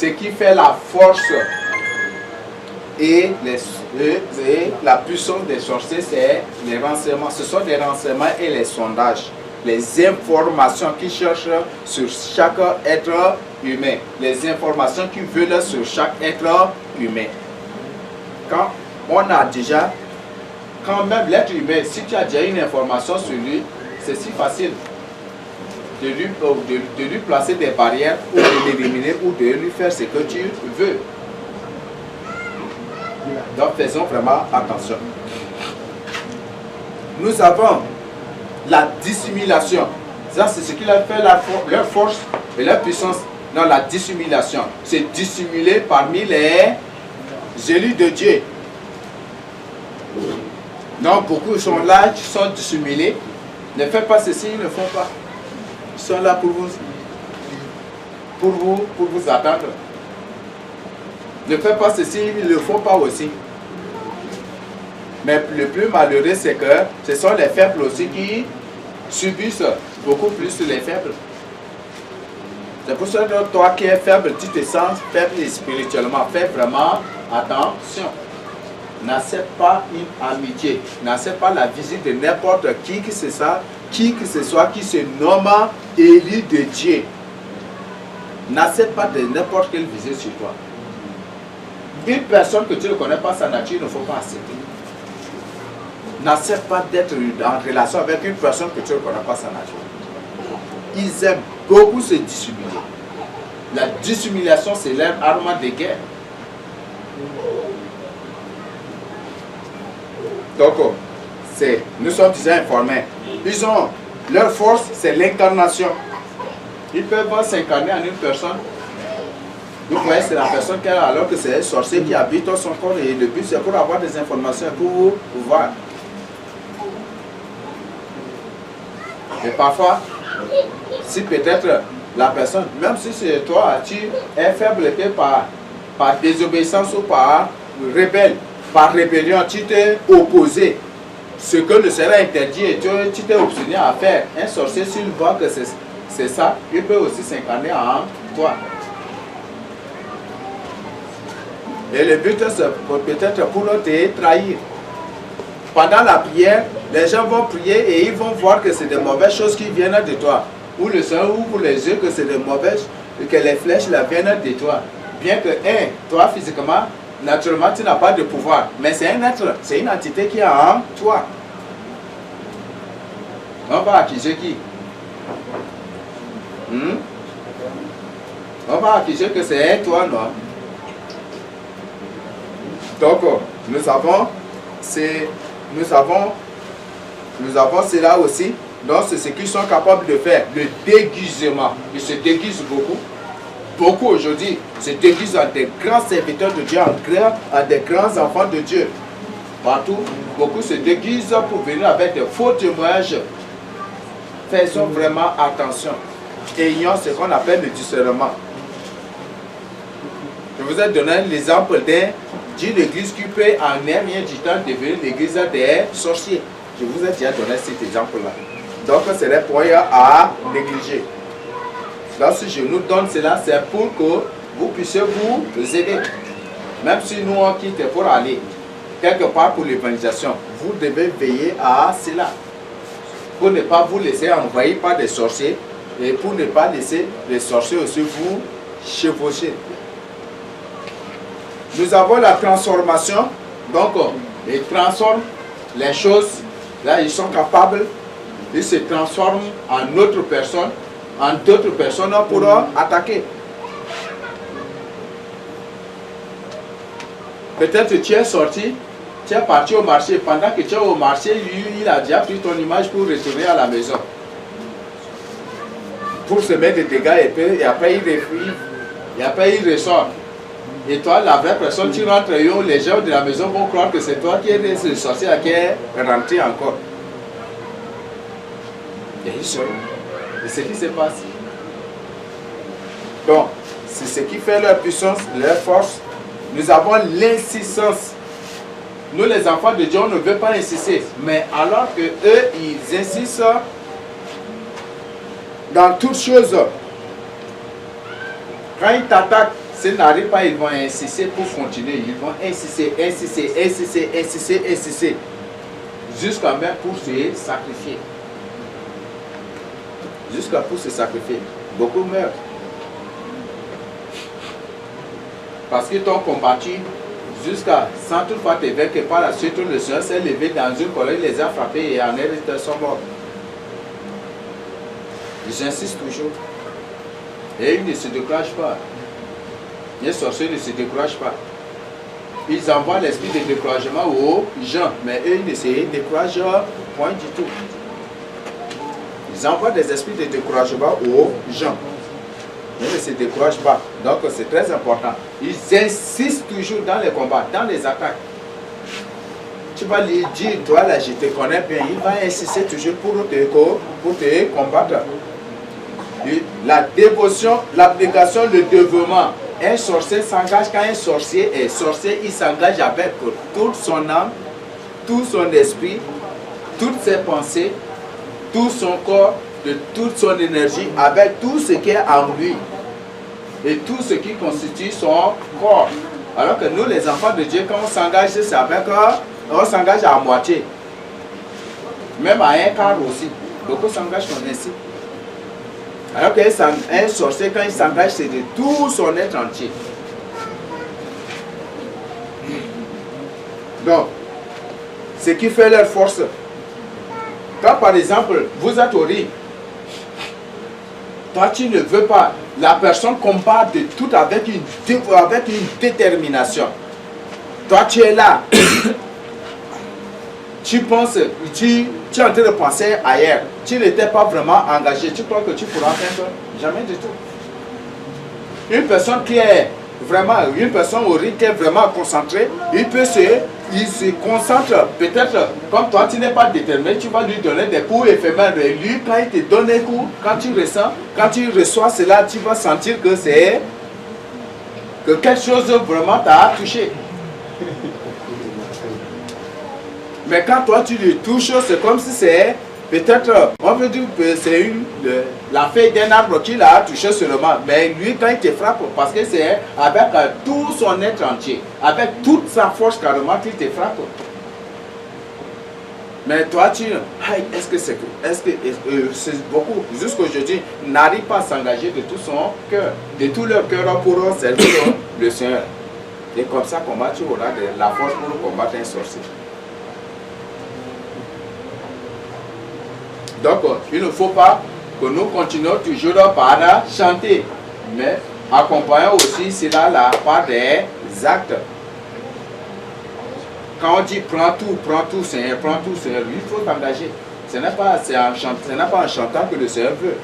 ce qui fait la force et la puissance des sorciers, c'est les renseignements. Ce sont les renseignements et les sondages. Les informations qu'ils cherchent sur chaque être humain. Les informations qu'ils veulent sur chaque être humain. Quand même l'être humain, si tu as déjà une information sur lui, c'est si facile de lui placer des barrières ou de l'éliminer ou de lui faire ce que tu veux. Donc faisons vraiment attention. Nous avons la dissimulation. Ça, c'est ce qui a fait leur force et leur puissance dans la dissimulation. C'est dissimuler parmi les élus de Dieu. Donc beaucoup sont là, qui sont dissimulés. Ne faites pas ceci, ils ne font pas. Ils sont là pour vous attendre. Ne faites pas ceci, ils ne le font pas aussi. Mais le plus malheureux, c'est que ce sont les faibles aussi qui subissent beaucoup plus les faibles. C'est pour ça que toi qui es faible, tu te sens faible spirituellement. Fais vraiment attention. N'accepte pas une amitié. N'accepte pas la visite de n'importe qui que ce soit qui se nomme élu de Dieu. N'accepte pas de n'importe quelle visite sur toi. Une personne que tu ne connais pas sa nature, il ne faut pas accepter. N'accepte pas d'être en relation avec une personne que tu ne connais pas sa nature. Ils aiment beaucoup se dissimuler. La dissimulation, c'est leur arme de guerre. Donc, nous sommes déjà informés. Leur force, c'est l'incarnation. Ils peuvent s'incarner en une personne. Vous voyez, c'est la personne alors que c'est un sorcier qui habite dans son corps et le but c'est pour avoir des informations pour voir. Et parfois, si peut-être la personne, même si c'est toi, tu es faible par désobéissance ou par rébellion, tu t'es opposé. Ce que ne sera interdit et tu t'es obstiné à faire. Un sorcier, s'il voit que c'est ça, il peut aussi s'incarner en toi. Et le but, c'est peut-être pour te trahir. Pendant la prière, les gens vont prier et ils vont voir que c'est des mauvaises choses qui viennent de toi. Ou le sang ouvre les yeux que c'est des mauvaises, que les flèches là viennent de toi. Bien que, toi physiquement, naturellement, tu n'as pas de pouvoir. Mais c'est un être, c'est une entité qui est en toi. On va accuser qui? On va accuser que c'est toi, non? Donc, nous avons cela aussi. Donc, c'est ce qu'ils sont capables de faire. Le déguisement. Ils se déguisent beaucoup. Beaucoup aujourd'hui se déguisent en des grands serviteurs de Dieu, en des grands enfants de Dieu. Partout, beaucoup se déguisent pour venir avec des faux témoignages. Faisons vraiment attention. Ayons ce qu'on appelle le discernement. Je vous ai donné l'exemple d'une église qui peut en un rien du temps devenir l'église des sorciers. Je vous ai déjà donné cet exemple-là. Donc, c'est des points à négliger. Donc, si je nous donne cela, c'est pour que vous puissiez vous aider. Même si nous, on quitte pour aller quelque part pour l'évangélisation, vous devez veiller à cela. Pour ne pas vous laisser envahir par des sorciers et pour ne pas laisser les sorciers aussi vous chevaucher. Nous avons la transformation. Donc, ils transforment les choses. Là, ils sont capables. Ils se transforment en d'autres personnes pour attaquer. Peut-être tu es sorti, tu es parti au marché. Pendant que tu es au marché, lui, il a déjà pris ton image pour retourner à la maison. Pour se mettre des dégâts et après il ressort. Et toi, la vraie personne, tu rentres et les gens de la maison vont croire que c'est toi qui es le sorcier qui est rentré encore. Et ils sont. Et ce qui se passe. Donc, c'est ce qui fait leur puissance, leur force. Nous avons l'insistance. Nous, les enfants de Dieu, on ne veut pas insister. Mais alors que eux, ils insistent dans toutes choses. Quand ils t'attaquent, S'ils n'arrivent pas, ils vont insister pour continuer. Ils vont insister, insister, insister, insister, insister. Jusqu'à même pour se sacrifier. Jusqu'à pour se sacrifier. Beaucoup meurent. Parce qu'ils t'ont combattu jusqu'à sans toutefois te vaincre, que par la suite le Seigneur s'est levé dans une colère, les a frappés et en elle sont morts. Ils insistent toujours. Et ils ne se découragent pas. Les sorciers ne se découragent pas. Ils envoient l'esprit de découragement aux gens, mais eux ils ne se découragent point du tout. Ils envoient des esprits de découragement aux gens. Ils ne se découragent pas. Donc c'est très important. Ils insistent toujours dans les combats, dans les attaques. Tu vas lui dire, toi là, je te connais bien. Il va insister toujours pour te combattre. La dévotion, l'abnégation, le dévouement. Un sorcier s'engage, quand un sorcier est sorcier, il s'engage avec toute son âme, tout son esprit, toutes ses pensées, tout son corps, de toute son énergie, avec tout ce qui est en lui et tout ce qui constitue son corps. Alors que nous, les enfants de Dieu, quand on s'engage, c'est avec on s'engage à moitié, même à un quart aussi. Beaucoup s'engagent comme ainsi. Alors qu'un sorcier, quand il s'engage, c'est de tout son être entier. Donc, ce qui fait leur force. Quand par exemple, vous êtes au ring, toi tu ne veux pas, la personne combat de tout avec une détermination. Toi tu es là, tu penses, tu es en train de penser ailleurs, tu n'étais pas vraiment engagé, tu crois que tu pourras faire ça? Jamais du tout. Une personne qui est vraiment, une personne au rythme qui est vraiment concentrée, il se concentre, peut-être, comme toi tu n'es pas déterminé, tu vas lui donner des coups éphémères. Et lui, quand il te donne des coups, quand tu reçois cela, tu vas sentir que c'est que quelque chose vraiment t'a touché. Mais quand toi tu le touches, c'est comme si c'est peut-être, on peut dire que c'est la feuille d'un arbre qui l'a touché seulement. Mais lui, quand il te frappe, parce que c'est avec tout son être entier, avec toute sa force carrément qu'il te frappe. Mais toi, est-ce que c'est beaucoup, jusqu'aujourd'hui, n'arrive pas à s'engager de tout son cœur, de tout leur cœur pour servir le Seigneur. Et comme ça, comment tu auras la force pour combattre un sorcier. Donc, il ne faut pas que nous continuions toujours par chanter, mais accompagnons aussi cela là par des actes. Quand on dit prends tout, Seigneur, il faut t'engager. Ce n'est pas en chantant que le Seigneur veut.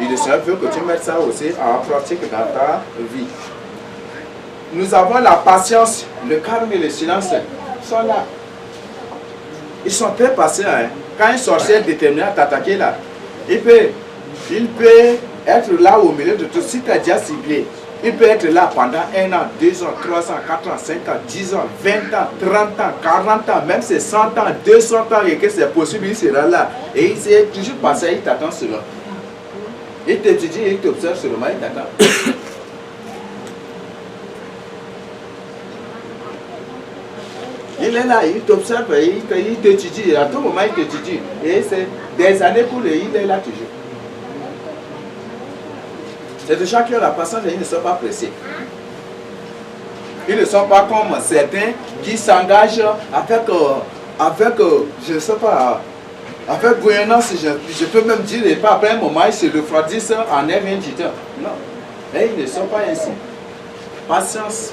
Et le Seigneur veut que tu mettes ça aussi en pratique dans ta vie. Nous avons la patience, le calme et le silence sont là. Ils sont très patients. Hein. Quand un sorcier est déterminé à t'attaquer là, il peut être là au milieu de tout. Si tu as déjà ciblé, il peut être là pendant 1 an, 2 ans, 3 ans, 4 ans, 5 ans, 10 ans, 20 ans, 30 ans, 40 ans, même c'est 100 ans, 200 ans et que c'est possible, il sera là. Et il s'est toujours passé, il t'attend seulement. Il t'étudie, il t'observe seulement, il t'attend. Il est là, il t'observe, il t'étudie, à tout moment il t'étudie. Et c'est des années pour lui, il est là toujours. C'est de chacun la patience, ils ne sont pas pressés. Ils ne sont pas comme certains qui s'engagent avec je ne sais pas, avec gouvernance, je peux même dire, et pas après un moment, ils se refroidissent en un rien du temps. Non, mais ils ne sont pas ainsi. Patience,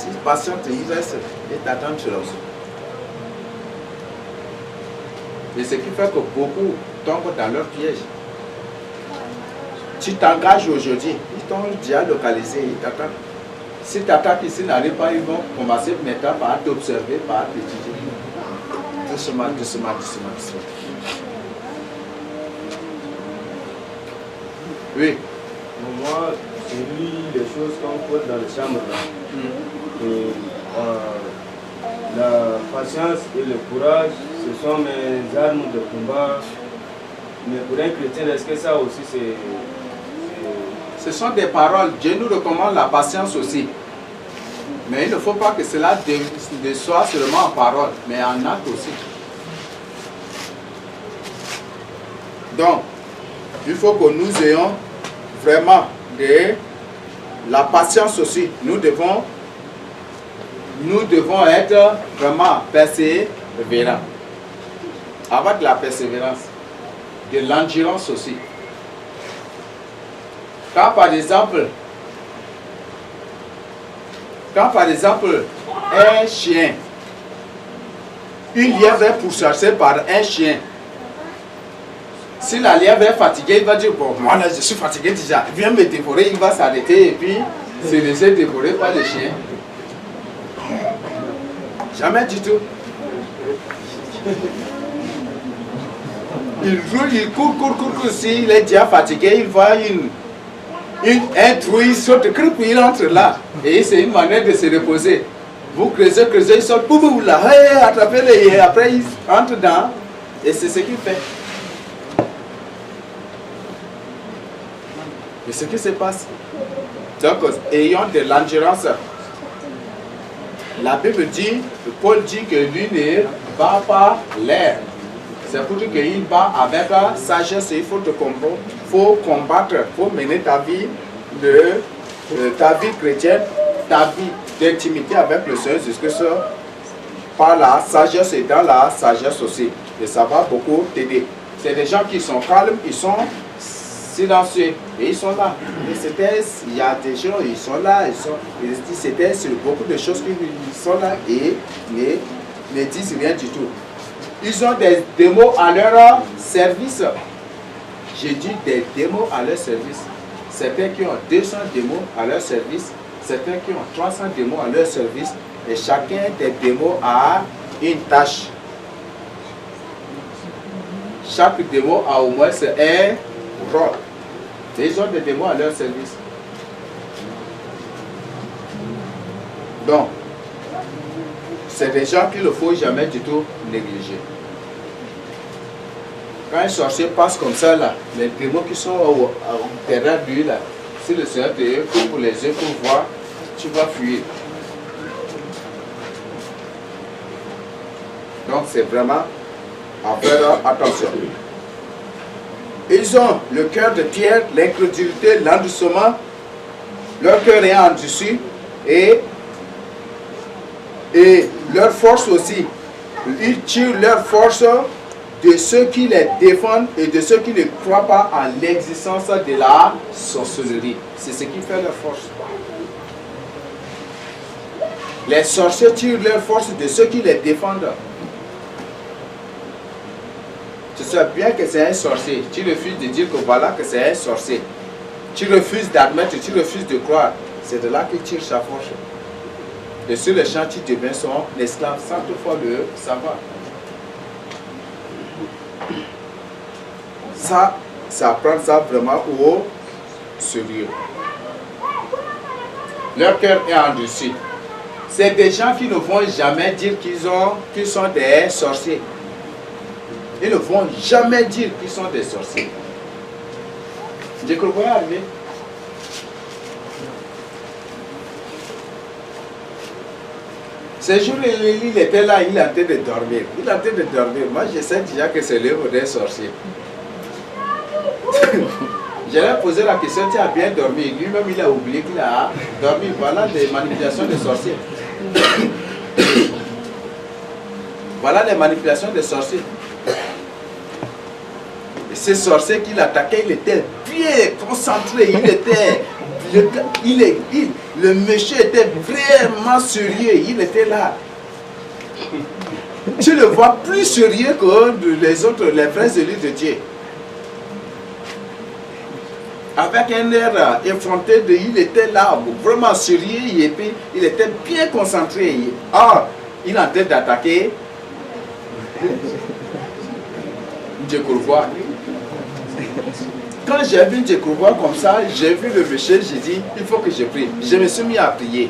ils patientent, ils restent et t'attendent sur l'os. Et ce qui fait que beaucoup tombent dans leur piège. Tu t'engages aujourd'hui, ils t'ont déjà localisé, ils t'attendent. Si tu attaques ici n'arrive pas, ils vont commencer maintenant par t'observer, par t'étudier. Doucement. Oui. Moi, je lis les choses qu'on pose dans les chambres là. Et, la patience et le courage, ce sont mes armes de combat. Mais pour un chrétien, est-ce que ça aussi ce sont des paroles. Dieu nous recommande la patience aussi. Mais il ne faut pas que cela soit seulement en parole, mais en acte aussi. Donc, il faut que nous ayons vraiment de la patience aussi. Nous devons être vraiment persévérants. Avoir de la persévérance, de l'endurance aussi. Quand par exemple, un chien, une lièvre est pourchassée par un chien, si la lièvre est fatiguée, il va dire, bon, moi là je suis fatigué déjà, viens me dévorer, il va s'arrêter et puis se laisser dévorer par le chien. Jamais du tout. Il roule, il court. S'il est déjà fatigué, il voit un trou, il saute, il entre là. Et c'est une manière de se reposer. Vous creusez, il saute, boum, là, attrapez-le, et après il entre dedans. Et c'est ce qu'il fait. Et ce qui se passe. Donc, ayons de l'endurance. La Bible dit, Paul dit que lui ne bat pas l'air. C'est pour dire qu'il bat avec sagesse. Il faut combattre, il faut mener ta vie chrétienne, ta vie d'intimité avec le Seigneur Jésus-Christ par la sagesse et dans la sagesse aussi. Et ça va beaucoup t'aider. C'est des gens qui sont calmes, ils sont silencieux et ils sont là. Il y a des gens, ils sont là, c'était sur beaucoup de choses qu'ils sont là et ne disent rien du tout. Ils ont des démos à leur service. J'ai dit des démos à leur service. Certains qui ont 200 démos à leur service, certains qui ont 300 démos à leur service, et chacun des démos a une tâche. Chaque démo a au moins un rôle. Et ils ont des démos à leur service. Donc, c'est des gens qu'il ne faut jamais du tout négliger. Quand un sorcier passe comme ça, là, les démons qui sont derrière lui, là, si le Seigneur te coupe les yeux pour voir, tu vas fuir. Donc c'est vraiment à faire attention. Ils ont le cœur de pierre, l'incrédulité, l'endurcissement, leur cœur est endurci et leur force aussi. Ils tirent leur force de ceux qui les défendent et de ceux qui ne croient pas en l'existence de la sorcellerie. C'est ce qui fait leur force. Les sorciers tirent leur force de ceux qui les défendent. Tu sais bien que c'est un sorcier. Tu refuses de dire que voilà que c'est un sorcier. Tu refuses d'admettre, tu refuses de croire. C'est de là qu'il tire sa force. Et sur le champ, tu deviens son esclave sans toutefois le savoir. Ça prend ça vraiment au sérieux. Leur cœur est endurci. C'est des gens qui ne vont jamais dire qu'ils sont des sorciers. Ils ne vont jamais dire qu'ils sont des sorciers. Je crois qu'on va arriver. Ce jour, il était là, il est en train de dormir. Il est en train de dormir. Moi, je sais déjà que c'est l'œuvre d'un sorcier. Je lui ai posé la question, tu as bien dormi. Lui-même, il a oublié qu'il a dormi. Voilà des manipulations de sorciers. Voilà les manipulations de sorciers. Et ce sorcier qu'il attaquait, il était bien concentré. Le monsieur était vraiment sérieux. Il était là. Tu le vois plus sérieux que les autres, les frères élus de Dieu. Avec un air effronté, il était là, vraiment sérieux, et puis il était bien concentré. Ah, il est en train d'attaquer Djekourvois. Quand j'ai vu Djekourvois comme ça, j'ai vu le monsieur, j'ai dit, il faut que je prie. Je me suis mis à prier.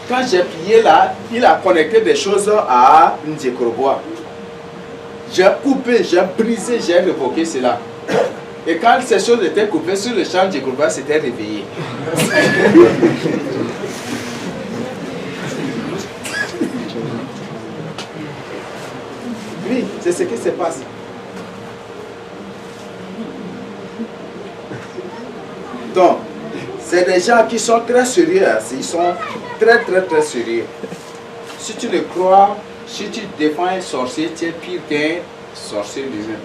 Quand j'ai prié là, il a connecté des choses à Djekourvois. J'ai coupé, j'ai brisé, j'ai révoqué cela. Et quand ces choses étaient coupées sur le champ, Jéhovah s'était réveillé. Oui, c'est ce qui se passe. Donc, c'est des gens qui sont très sérieux. Ils sont très sérieux. Si tu le crois, si tu défends un sorcier, tu es pire qu'un sorcier lui-même.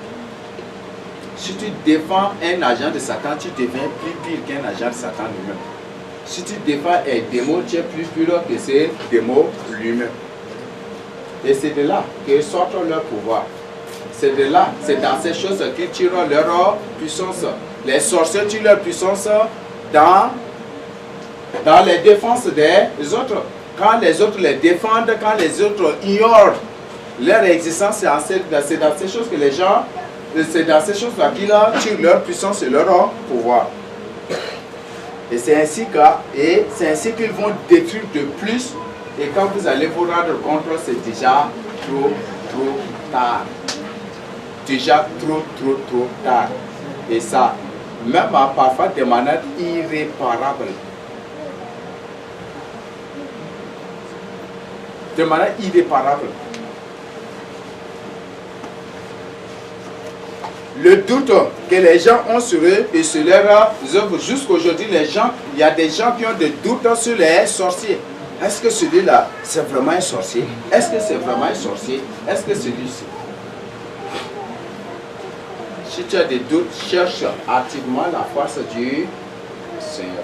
Si tu défends un agent de Satan, tu deviens plus pire qu'un agent de Satan lui-même. Si tu défends un démon, tu es plus pur que ce démon lui-même. Et c'est de là que sortent leur pouvoir. C'est de là, c'est dans ces choses qu'ils tirent leur puissance. Les sorciers tirent leur puissance dans les défenses des autres. Quand les autres les défendent, quand les autres ignorent leur existence, c'est dans ces choses que les gens, c'est dans ces choses-là qu'ils tirent leur puissance et leur pouvoir. Et c'est ainsi qu'ils vont détruire de plus. Et quand vous allez vous rendre compte, c'est déjà trop tard. Déjà trop tard. Et ça, même parfois de manière irréparable. De manière irréparable. Le doute que les gens ont sur eux et sur leurs œuvres, jusqu'aujourd'hui, il y a des gens qui ont des doutes sur les sorciers. Est-ce que celui-là, c'est vraiment un sorcier? Est-ce que c'est vraiment un sorcier? Est-ce que celui-ci? Si tu as des doutes, cherche activement la force du Seigneur.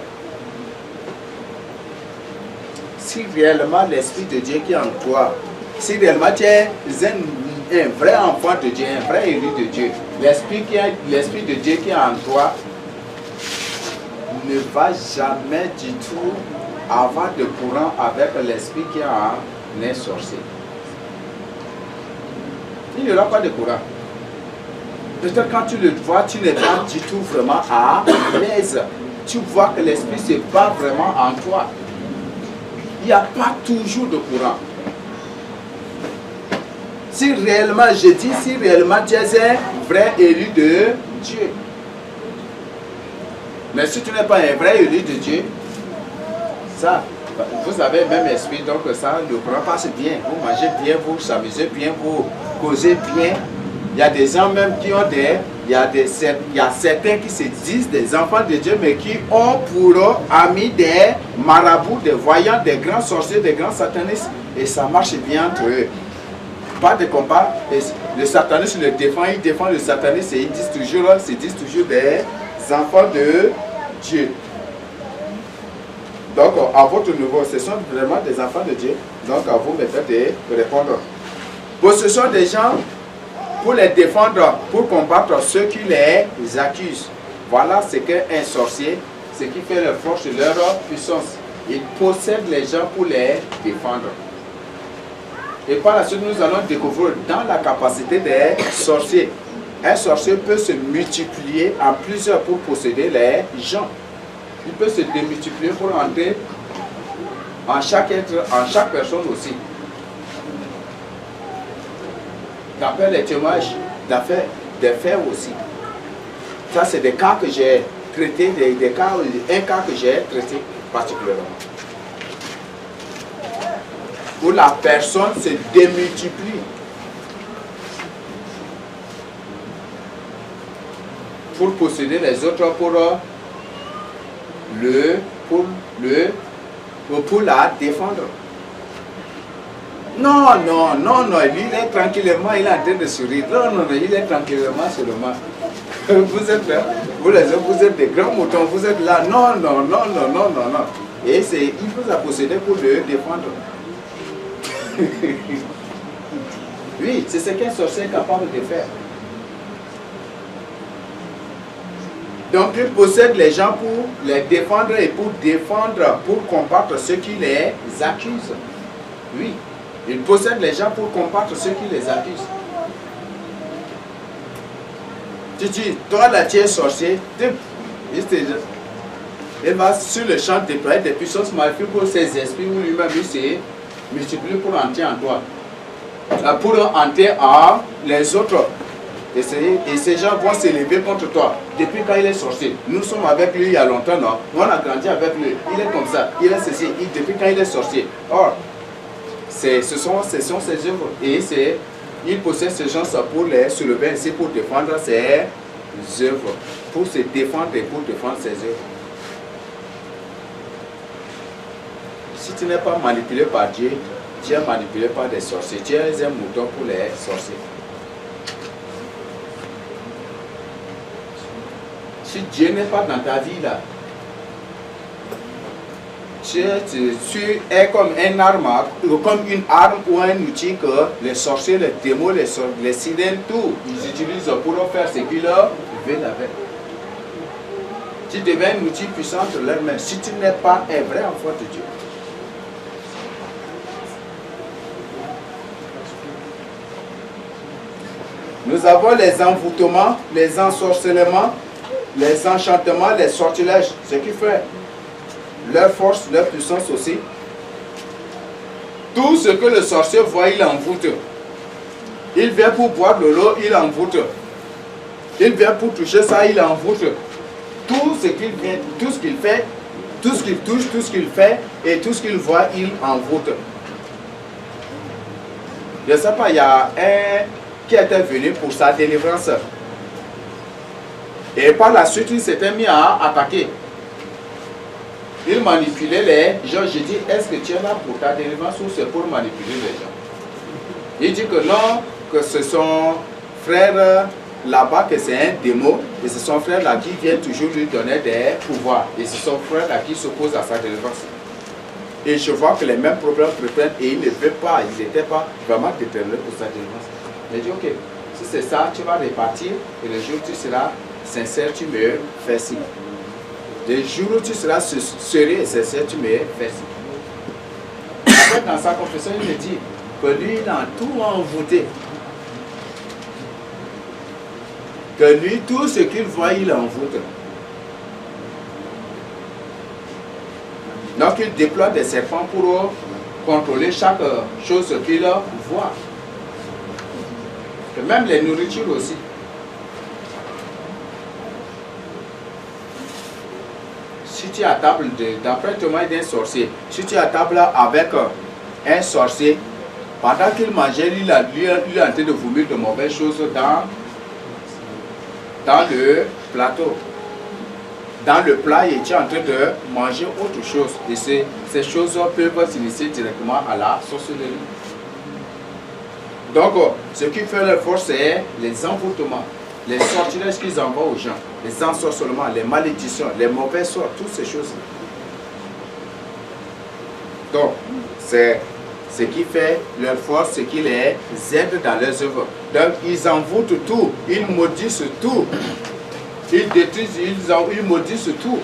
Si réellement l'Esprit de Dieu qui est en toi, si réellement tu es un vrai enfant de Dieu, un vrai élu de Dieu, l'Esprit de Dieu qui est en toi ne va jamais du tout avoir de courant avec l'Esprit qui est en un sorcier. Il n'y aura pas de courant. Peut-être quand tu le vois, tu n'es pas du tout vraiment à l'aise. Tu vois que l'Esprit se bat vraiment en toi. Il n'y a pas toujours de courant. Si réellement, je dis, si réellement tu es un vrai élu de Dieu. Mais si tu n'es pas un vrai élu de Dieu, ça, vous avez le même esprit, donc ça, le courant passe bien. Vous mangez bien, vous vous amusez bien, vous causez bien. Il y a des gens même qui ont il y a certains qui se disent des enfants de Dieu, mais qui ont pour amis des marabouts, des voyants, des grands sorciers, des grands satanistes. Et ça marche bien entre eux. Pas de combat. Le sataniste le défend, il défend le sataniste et ils disent toujours des enfants de Dieu. Donc, à votre niveau, ce sont vraiment des enfants de Dieu. Donc, à vous maintenant de répondre. Bon, ce sont des gens pour les défendre, pour combattre ceux qui les accusent. Voilà ce qu'un sorcier, ce qui fait la force de leur puissance. Il possède les gens pour les défendre. Et par la suite, nous allons découvrir dans la capacité des sorciers. Un sorcier peut se multiplier en plusieurs pour posséder les gens. Il peut se démultiplier pour entrer en chaque être, en chaque personne aussi. D'après les témoignages des faits aussi. Ça, c'est des cas que j'ai traités, un cas que j'ai traité particulièrement. Où la personne se démultiplie. Pour posséder les autres, pour la défendre. Non, il est tranquillement, il est en train de sourire. Non, il est tranquillement seulement. Vous êtes là, vous êtes des grands moutons, vous êtes là. Non. Et il vous a possédé pour le défendre. Oui, c'est ce qu'un sorcier est capable de faire. Donc il possède les gens pour les défendre et pour combattre ceux qui les accusent. Oui, il possède les gens pour combattre ceux qui les accusent. Tu dis, toi là tu es sorcier, il va sur le champ déployer des puissances maléfiques pour ses esprits ou lui-même il se multiplie pour entrer en toi. Pour entrer en les autres. Et ces gens vont s'élever contre toi. Depuis quand il est sorcier, nous sommes avec lui il y a longtemps, non? On a grandi avec lui. Il est comme ça, il est ceci. Depuis quand il est sorcier. Or, ce sont ses œuvres. Et il possède ces gens pour les soulever ainsi pour défendre ses œuvres. Pour se défendre et pour défendre ses œuvres. Si tu n'es pas manipulé par Dieu, tu es manipulé par des sorciers. Tu es un mouton pour les sorciers. Si Dieu n'est pas dans ta vie là, tu es comme une arme ou un outil que les sorciers, les démons, les sirènes, tout, ils utilisent pour faire ce qu'ils veulent avec. Tu deviens un outil puissant entre leurs mains si tu n'es pas un vrai enfant de Dieu. Nous avons les envoûtements, les ensorcellements, les enchantements, les sortilèges, ce qui fait leur force, leur puissance aussi. Tout ce que le sorcier voit, il envoûte. Il vient pour boire de l'eau, il envoûte. Il vient pour toucher ça, il envoûte. Tout ce qu'il vient, tout ce qu'il fait, tout ce qu'il touche, tout ce qu'il fait et tout ce qu'il voit, il envoûte. Je ne sais pas, il y a un qui était venu pour sa délivrance. Et par la suite, il s'était mis à attaquer. Il manipulait les gens. Je dis, est-ce que tu es là pour ta délivrance ou c'est pour manipuler les gens? Il dit que non, que ce sont frères là-bas, que c'est un démon. Et ce sont frères là qui viennent toujours lui donner des pouvoirs. Et ce sont frères là qui s'opposent à sa délivrance. Et je vois que les mêmes problèmes reprennent et il ne veut pas, il n'était pas vraiment déterminé pour sa délivrance. Il dit, ok, si c'est ça, tu vas repartir et le jour où tu seras sincère, tu me fais ci. Le jour où tu seras sérieux et sincère, tu me fais ci. Après, dans sa confession, il me dit que lui, il a tout envoûté. Que lui, tout ce qu'il voit, il envoûte. Donc, il déploie des serpents pour contrôler chaque chose qu'il voit. Et même les nourritures aussi. Si tu es à table, d'après témoin d'un sorcier, si tu es à table avec un sorcier, pendant qu'il mangeait, lui est en train de vomir de mauvaises choses dans le plateau. Dans le plat, et tu es en train de manger autre chose. Et ces choses peuvent s'initier directement à la sorcellerie. Donc, ce qui fait leur force, c'est les envoûtements, les sortilèges qu'ils envoient aux gens, les ensorcellements, les malédictions, les mauvais sorts, toutes ces choses-là. Donc, c'est ce qui fait leur force, ce qui les aide dans leurs œuvres. Donc, ils envoûtent tout, ils maudissent tout, ils détruisent, ils maudissent tout.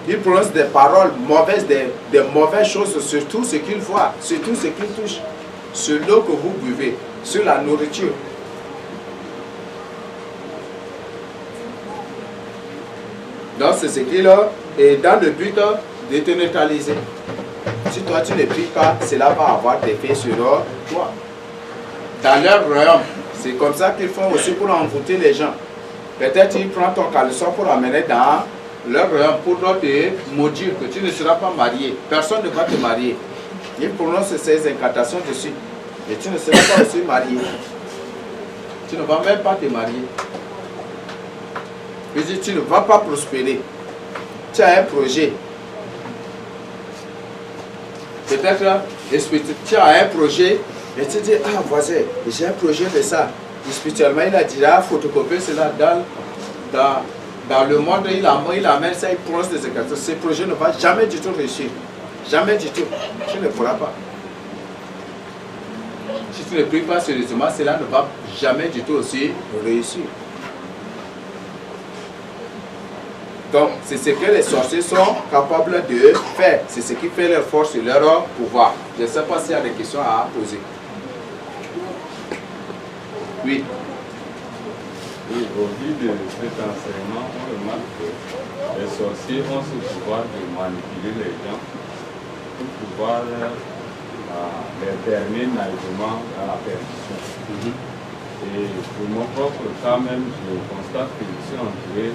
Ils prononcent des paroles mauvaises, des mauvaises choses sur tout ce qu'ils voient, sur tout ce qu'ils touchent, sur l'eau que vous buvez, sur la nourriture. Donc c'est ce qu'il a, et dans le but de te neutraliser. Si toi tu ne pries pas, cela va avoir des effets sur toi. Dans leur royaume, c'est comme ça qu'ils font aussi pour envoûter les gens. Peut-être ils prennent ton caleçon pour l'amener dans leur royaume pour te maudire que tu ne seras pas marié. Personne ne va te marier. Ils prononcent ces incantations dessus. Et tu ne seras pas aussi marié. Tu ne vas même pas te marier. Je dis, tu ne vas pas prospérer. Tu as un projet. Peut-être, tu as un projet et tu dis, ah voisin, j'ai un projet de ça. Et spirituellement, il a déjà photocopié cela dans le monde, il amène ça, il prononce des incantations. Ce projet ne va jamais du tout réussir. Jamais du tout. Tu ne pourras pas. Si tu ne pries pas sérieusement, cela ne va jamais du tout aussi réussir. Donc, c'est ce que les sorciers sont capables de faire. C'est ce qui fait leur force et leur pouvoir. Je ne sais pas s'il y a des questions à poser. Oui. Oui, au vu de cet enseignement, on remarque que les sorciers ont ce pouvoir de manipuler les gens pour pouvoir... les terminer naïvement à la perdition. Et pour mon propre cas même, je constate que je suis entouré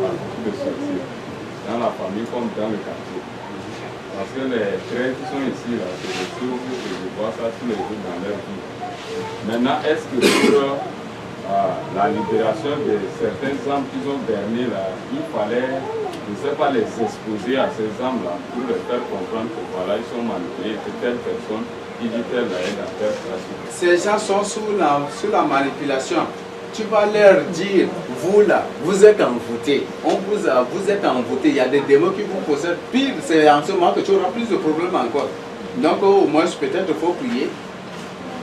par beaucoup de sorciers, dans la famille comme dans le quartier. Parce que les traits qui sont ici, là, c'est des choses que je vois ça tous les jours dans leur vie. Maintenant, est-ce que pour la libération de certaines âmes qui ont berné, là, il fallait, je ne sais pas, les exposer à ces âmes-là pour les faire comprendre que voilà, ils sont manipulés, que telle personne, il dit telle est dans telle situation. Ces gens sont sous la manipulation. Tu vas leur dire, vous là, vous êtes envoûtés. Vous êtes envoûtés. Il y a des démons qui vous possèdent. Pire, c'est en ce moment que tu auras plus de problèmes encore. Donc au moins, peut-être il faut prier.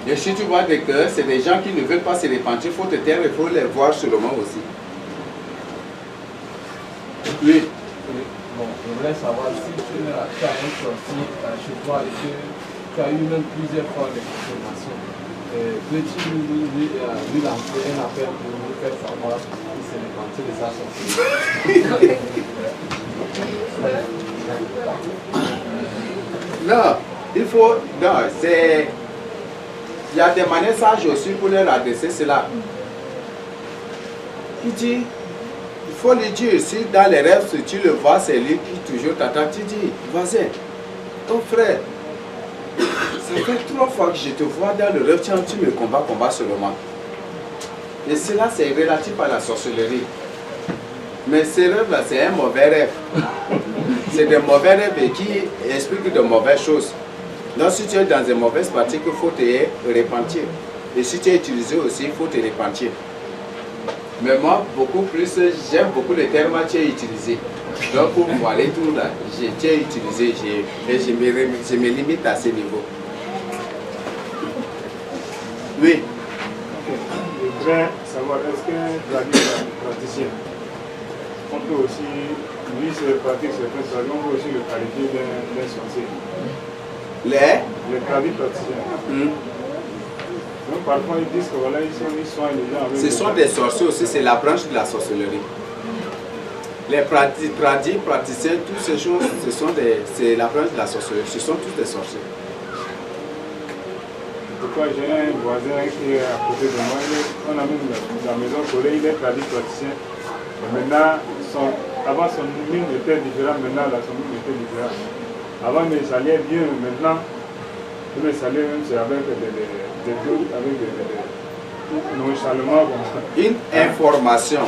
Et si tu vois des cœurs, c'est des gens qui ne veulent pas se repentir, il faut te taire, il faut les voir seulement aussi. Oui. Bon, je voulais savoir si tu as un sorcier chez toi et que tu as eu même plusieurs fois de confirmation. Peux-tu lui lancer un appel pour nous faire savoir qu'il s'est repenti de sa sorcière? Non, il faut. Non, c'est. Il y a des manières sages aussi pour leur adresser cela. Il dit, il faut lui dire, si dans les rêves, si tu le vois, c'est lui qui toujours t'attend, tu dis, vas-y, ton frère, ça fait 3 fois que je te vois dans le rêve, tiens, tu me combats seulement. Et cela, c'est relatif à la sorcellerie. Mais ces rêves-là, c'est un mauvais rêve. C'est des mauvais rêves qui expliquent de mauvaises choses. Donc si tu es dans une mauvaise pratique, il faut te repentir. Et si tu es utilisé aussi, il faut te repentir. Mais moi, beaucoup plus, j'aime beaucoup les termes que tu as utilisés. Donc pour moi, les tout là, tu as utilisé et je me limite à ce niveau. Oui. Je voudrais savoir, est-ce qu'un praticien, on peut aussi, lui, se pratique certaines choses, on peut aussi le qualifier d'un sorcier? Les praticiens. Donc parfois ils disent que voilà, ils soignent les gens avec. Ce sont des sorciers aussi, c'est la branche de la sorcellerie. Les praticiens, toutes ces choses, c'est la branche de la sorcellerie, ce sont tous des sorciers. Pourquoi j'ai un voisin qui est à côté de moi, on a même dans la maison collée, il est praticien. Et maintenant, avant son mine était différent, maintenant son mine était différent. Avant, mais ça allait bien, maintenant, mais ça allait même, c'est avec des doutes, avec des nonchalements comme ça. Une information.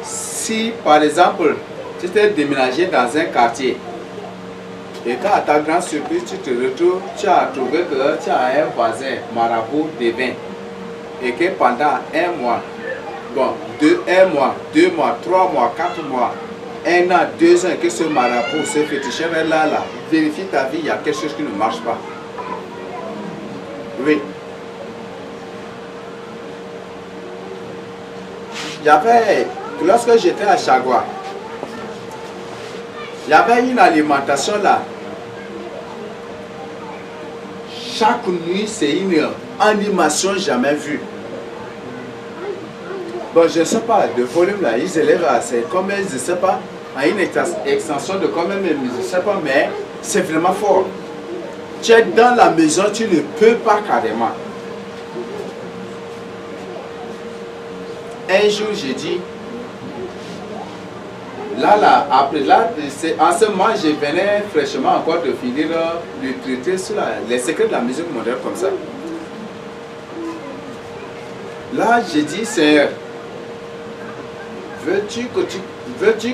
Si, par exemple, tu t'es déménagé dans un quartier, et qu'à ta grande surprise, tu te retrouves, tu as trouvé que tu as un voisin marabout divin, et que pendant 1 mois, bon, 1 mois, 2 mois, 3 mois, 4 mois, 1 an, 2 ans, que ce marabout, ce féticheur est là, vérifie ta vie, il y a quelque chose qui ne marche pas. Oui. Lorsque j'étais à Chagua, il y avait une alimentation là. Chaque nuit, c'est une animation jamais vue. Bon, je ne sais pas, le volume là, ils élèvent à, c'est comme, je ne sais pas, à une extension de quand même, je ne sais pas, mais c'est vraiment fort. Tu es dans la maison, tu ne peux pas carrément. Un jour, j'ai dit, après là, en ce moment, je venais fraîchement encore de finir le traité sur les secrets de la musique moderne comme ça. Là, j'ai dit, Seigneur, veux-tu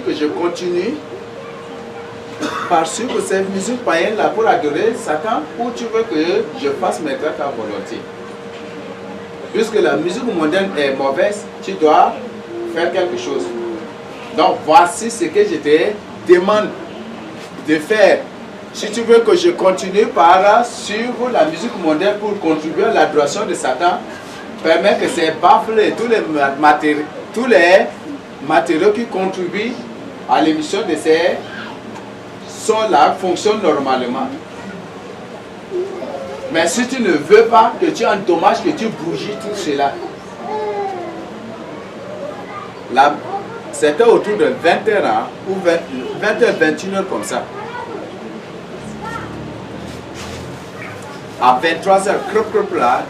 que je continue par suivre cette musique païenne là pour adorer Satan, ou tu veux que je fasse maintenant ta volonté? Puisque la musique moderne est mauvaise, tu dois faire quelque chose. Donc voici ce que je te demande de faire. Si tu veux que je continue par suivre la musique moderne pour contribuer à l'adoration de Satan, permets que ces baffles et tous les matériaux qui contribuent à l'émission de ces sons-là fonctionnent normalement. Mais si tu ne veux pas que tu endommages, que tu bougies tout cela, là, c'était autour de 20h ou 20h, 21h comme ça. À 23h, là,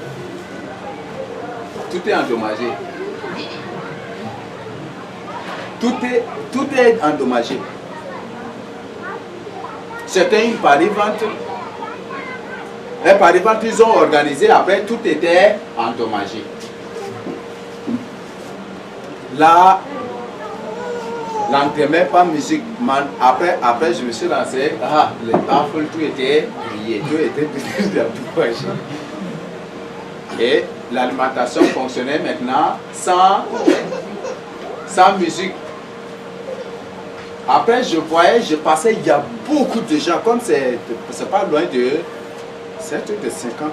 tout est endommagé. Tout est endommagé. C'était une paris-vente. Les paris-ventes, ils ont organisé, après tout était endommagé. Là, l'endemain, pas musique. Après, je me suis lancé. Ah, les baffles, tout était grillé, tout était endommagé. Et l'alimentation fonctionnait maintenant sans musique. Après, je passais, il y a beaucoup de gens, comme c'est pas loin de, c'est un truc de 50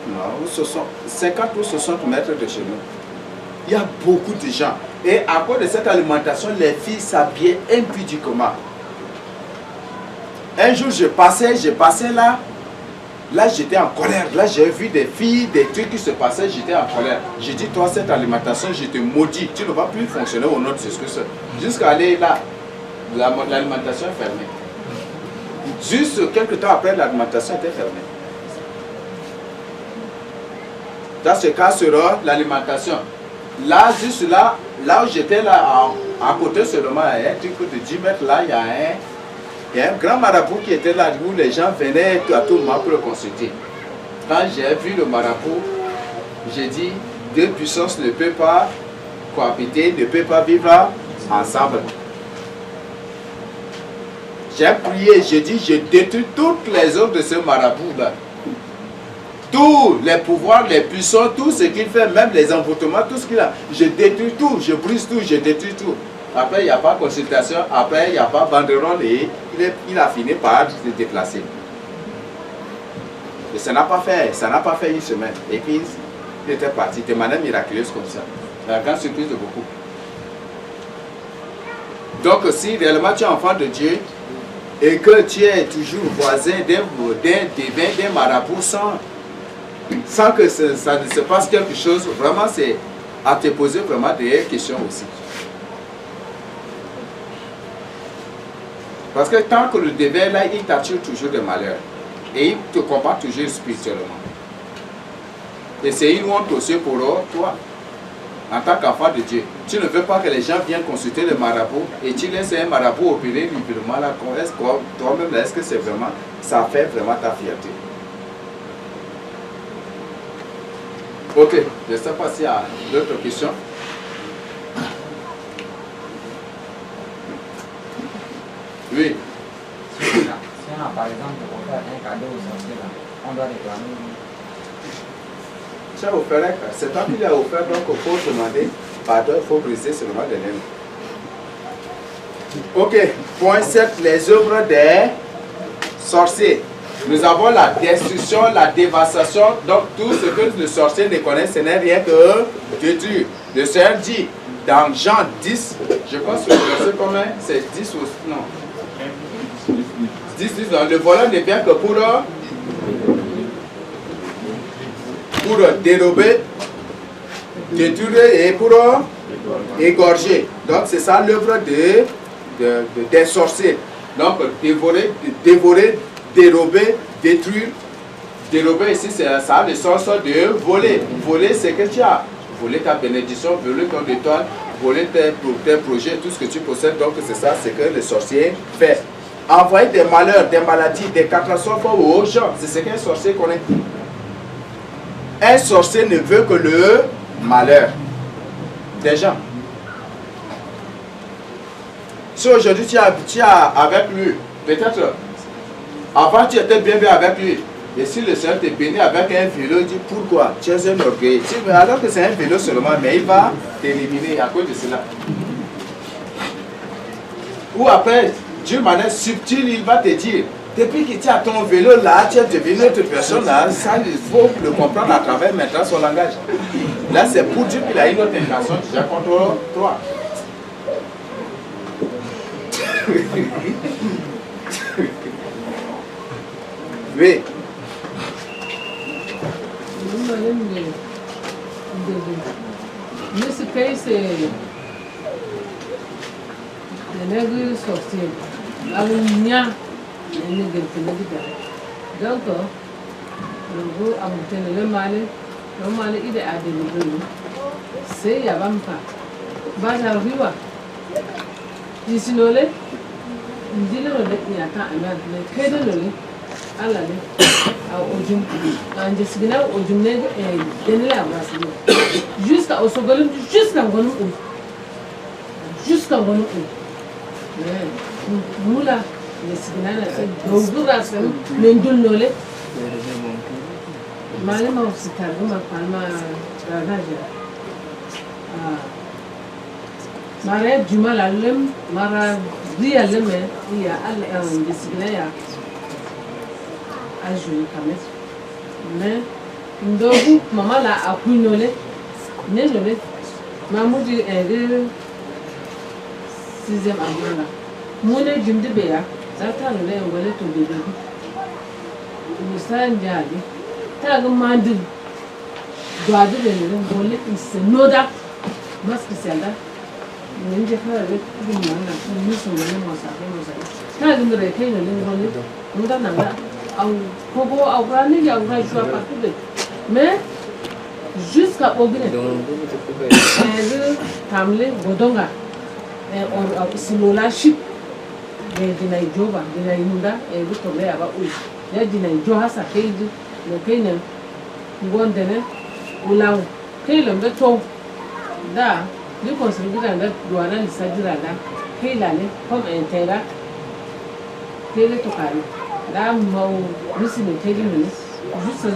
ou 60 mètres de chez nous. Il y a beaucoup de gens. Et à cause de cette alimentation, les filles s'habillaient impudiquement. Un jour, je passais là. Là, j'étais en colère. Là, j'ai vu des filles, des trucs qui se passaient, j'étais en colère. J'ai dit, toi, cette alimentation, je te maudis. Tu ne vas plus fonctionner au nom de Jésus-Christ. Jusqu'à aller là, l'alimentation est fermée. Juste quelques temps après, l'alimentation était fermée. Dans ce cas, sera l'alimentation. Là, juste là où j'étais là, à côté seulement, un truc de 10 mètres là, il y a un grand marabout qui était là, où les gens venaient à tout moment pour le consulter. Quand j'ai vu le marabout, j'ai dit, deux puissances ne peuvent pas cohabiter, ne peuvent pas vivre ensemble. J'ai prié, j'ai dit, je détruis toutes les œuvres de ce marabout-là. Tous les pouvoirs, les puissants, tout ce qu'il fait, même les envoûtements, tout ce qu'il a. Je détruis tout, je brise tout, je détruis tout. Après, il n'y a pas consultation, après, il n'y a pas banderole et il a fini par se déplacer. Et ça n'a pas fait une semaine. Et puis, il était parti de manière miraculeuse comme ça. La grande surprise de beaucoup. Donc, si réellement tu es enfant de Dieu et que tu es toujours voisin d'un marabout sans que ça ne se passe quelque chose, vraiment, c'est à te poser vraiment des questions aussi. Parce que tant que le dévers est là, il t'attire toujours des malheurs. Et il te combat toujours spirituellement. Et c'est une honte aussi pour toi, en tant qu'enfant de Dieu. Tu ne veux pas que les gens viennent consulter le marabout et tu laisses un marabout opérer librement là. Toi-même, est-ce que c'est vraiment, ça fait vraiment ta fierté? Ok, je ne sais pas s'il y a d'autres questions. Oui. Si on a par exemple offert un cadeau au sorcier, on doit réclamer. Tu as offert un cadeau, c'est toi qui l'as offert, donc il faut demander pardon, il faut briser seulement des lèvres. Ok, point 7, les œuvres des sorciers. Nous avons la destruction, la dévastation, donc tout ce que le sorcier ne connaît, ce n'est rien que détruire. Le Seigneur dit dans Jean 10, je pense que le verset commun, c'est 10 ou non. 10, non, le voleur ne vient que pour dérober, détruire et pour égorger. Donc c'est ça l'œuvre des sorciers. Donc dévorer, dérober, détruire. Dérober ici, ça a le sens de voler. Voler, c'est que tu as volé ta bénédiction, voler ton étoile, voler tes projets, tout ce que tu possèdes. Donc c'est ça, c'est que le sorcier fait. Envoyer des malheurs, des maladies, des catastrophes aux gens. C'est ce qu'un sorcier connaît. Un sorcier ne veut que le malheur des gens. Si aujourd'hui tu es avec lui, peut-être avant tu étais bien avec lui. Et si le Seigneur te bénit avec un vélo, il dit pourquoi? Tu es un orgueil. Alors que c'est un vélo seulement, mais il va t'éliminer à cause de cela. Ou après, d'une manière subtile, il va te dire, depuis que tu as ton vélo là, tu es devenu une autre personne là, ça il faut le comprendre à travers maintenant son langage. Là c'est pour dire qu'il a une autre intention déjà contre toi. Oui. Nesse pays, c'est les nègres sorciers. Donc, le mal, il est à délivré. c'est Yabampa. Baja Riwa. Disinole, Dinole, Yaka, and Kedole, Alale, Ojum, and Jessina, Ojumne, and Denila was jusqu'à au second, jusqu'à Gonou. Jusqu'à Gonou. Moula, les Signana, Goguras, Mendulole. Malema usikaruma palma raja. Mara juma lalem, mara dia leme, iya al discipline ya. Ajuni kamet. Mais ndogu mama la akunole, nelole. Mamudi ere sixième amana. Mune jumde beya, zata lole ngole to bebe. Musa ndiali. Tag mandil doade de ngole isenoda maskisenda ninje fara de kumana niso ngole mosa tag ngre kayno ngole muda nanga au kogo au rani ya ura jua partout mais jusqu'à ogine tamle godonga or simola ship de dinai joba dinai munda bu tobe aba u ya dinai joha sa keidi le kenya ngondene ulang kelo mbeto da ni consider da douana ni sadira da kelale comme intera kele to kare da mau risine tedi ni juste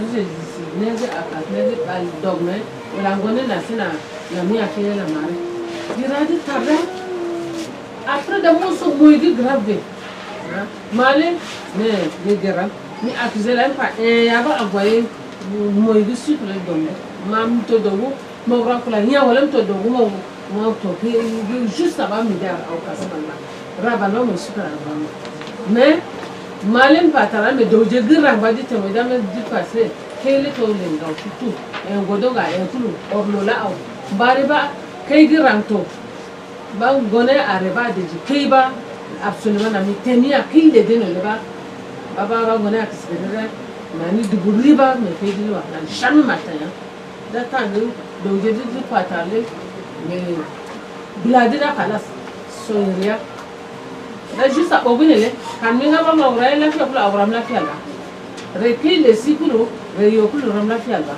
neze akatne al dogme ulangone na sina na mi akele la mare dirade tarda après de mon so moidi grave male ne de guerre ni accusé là pas yaba envoyé moidi sur le domaine mam to dogo mo rakula nya wala to dogo mo to juste avant midi au kasabana rabano mo super rabano mais malen patara me doje gira badi te mo dame di passer kele to le ngau tutu en godonga en tulu orlola au bariba kay giranto ba gone areba de kayba absolument na mi tenia kile de no leba baba gone akisbere mani duburiba me kaydiwa na shami mataya da tangu doje di patale me biladina kalas soiria da juste à obinele kan mi ngaba ma ura la fi pula awram la fi ala repi le sikulu re yokulu ram la fi ala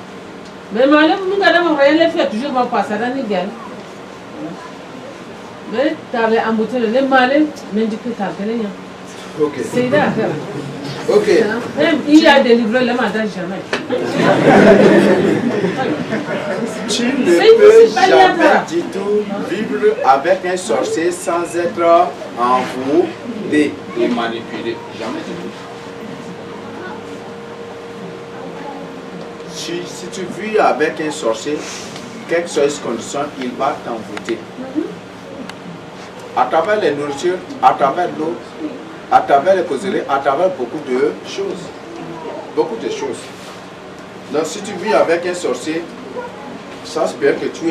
mais malem mi ngada ma ura la fi toujours ma passer ni gel mais t'avais embouté le malem mais du coup t'as gagné. Ok. C'est là. Ok. Même il a délivré le mandat jamais. Tu ne peux jamais du tout vivre avec un sorcier sans être envoûté et manipulé. Jamais du tout. Si tu vis avec un sorcier, quelle que soit les conditions, il va t'envoûter. À travers les nourritures, à travers l'eau, à travers les causeries, à travers beaucoup de choses. Beaucoup de choses. Donc si tu vis avec un sorcier, sache bien que tu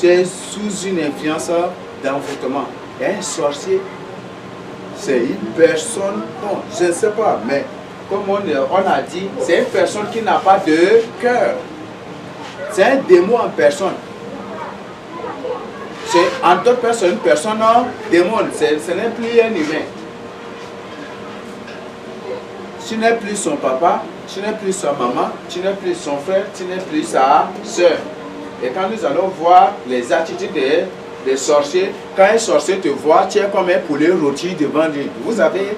es sous une influence d'envoûtement. Un sorcier, c'est une personne, bon, je ne sais pas, mais comme on a dit, c'est une personne qui n'a pas de cœur. C'est un démon en personne. C'est en d'autres personnes, une personne démon, ce n'est plus un humain. Tu n'es plus son papa, tu n'es plus sa maman, tu n'es plus son frère, tu n'es plus sa soeur. Et quand nous allons voir les attitudes des sorciers, quand un sorcier te voit, tu es comme un poulet rôti devant lui. Vous avez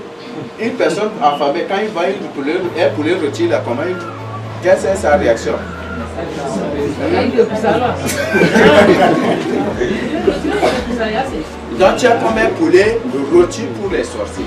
une personne affamée, quand il voit un poulet rôti, là, comment quelle est sa réaction? Donc tu es comme un poulet rôti pour les sorciers.